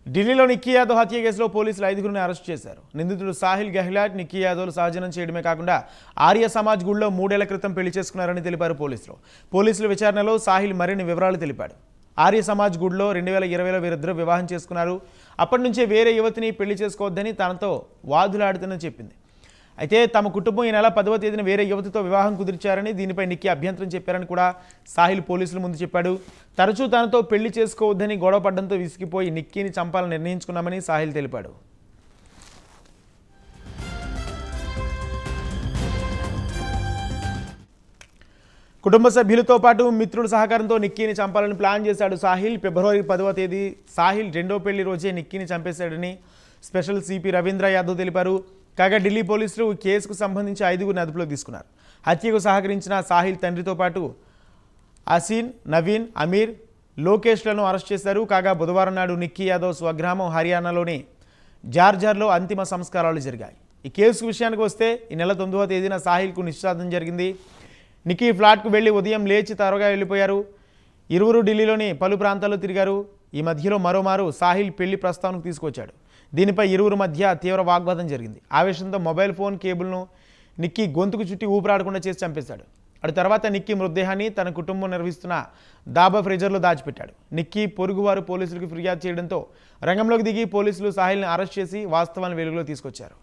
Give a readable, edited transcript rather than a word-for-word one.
ఢిల్లీలో నిక్కీ యాదవ్ హత్య కేసులో పోలీసులు 5గురిని అరెస్ట్ చేశారు. నిందితుడు సాహిల్ గెహ్లాట్ నిక్కీ యాదవ్లు సహజనం చేయడమే కాకుండా ఆర్య సమాజ్ గుడిలో 3 ఏళ్ల క్రితం పెళ్లి చేసుకున్నారని తెలిపారు పోలీసులు. పోలీసుల విచారణలో సాహిల్ మరిన్ని వివరాలు తెలిపాడు. ఆర్య సమాజ్ గుడిలో 2020లో వీరిద్దరూ వివాహం చేసుకున్నారు. అప్పటి నుంచే వేరే యువతిని పెళ్లి చేసుకోవద్దని తనతో వాదులాడుతుందని చెప్పింది. అయితే తమ కుటుంబం ఈ నెల 10వ తేదీన వేరే యువతితో వివాహం కుదిర్చారని, దీనిపై నిక్కీ అభ్యంతరం చెప్పారని కూడా సాహిల్ పోలీసుల ముందు చెప్పాడు. తరచూ తనతో పెళ్లి చేసుకోవద్దని గొడవపడడంతో విసిగిపోయి నిక్కీని చంపాలని నిర్ణయించుకున్నామని సాహిల్ తెలిపాడు. కుటుంబ సభ్యులతో పాటు మిత్రుల సహకారంతో నిక్కీని చంపాలని ప్లాన్ చేశాడు సాహిల్. ఫిబ్రవరి 10వ తేదీ సాహిల్ రెండో పెళ్లి రోజే నిక్కీని చంపేశాడని స్పెషల్ సిపి రవీంద్ర యాదవ్ తెలిపారు. కాగా ఢిల్లీ పోలీసులు కేసుకు సంబంధించి 5గురిని అదుపులోకి తీసుకున్నారు. హత్యకు సహకరించిన సాహిల్ తండ్రితో పాటు అసీన్, నవీన్, అమీర్, లోకేష్లను అరెస్ట్ చేశారు. కాగా బుధవారం నాడు నిక్కీ యాదవ్ స్వగ్రామం హర్యానాలోని జార్జర్లో అంతిమ సంస్కారాలు జరిగాయి. ఈ కేసు విషయానికి వస్తే ఈ నెల 9వ తేదీన సాహిల్కు నిశ్చితార్థం జరిగింది. నిక్కీ ఫ్లాట్కు వెళ్లి ఉదయం లేచి త్వరగా వెళ్ళిపోయారు. ఇరువురు ఢిల్లీలోని పలు ప్రాంతాల్లో తిరిగారు. ఈ మధ్యలో మరోమారు సాహిల్ పెళ్లి ప్రస్తావనకు తీసుకొచ్చాడు. దీనిపై ఇరువురు మధ్య తీవ్ర వాగ్వాదం జరిగింది. ఆవేశంతో మొబైల్ ఫోన్ కేబుల్ను నిక్కీ గొంతుకు చుట్టి ఊపిరాడకుండా చేసి చంపేశాడు. అటు తర్వాత నిక్కీ మృతదేహాన్ని తన కుటుంబం నిర్వహిస్తున్న దాబా ఫ్రిజర్లో దాచిపెట్టాడు. నిక్కీ పొరుగువారు పోలీసులకు ఫిర్యాదు చేయడంతో రంగంలోకి దిగి పోలీసులు సాహిల్ని అరెస్ట్ చేసి వాస్తవాన్ని వెలుగులో తీసుకొచ్చారు.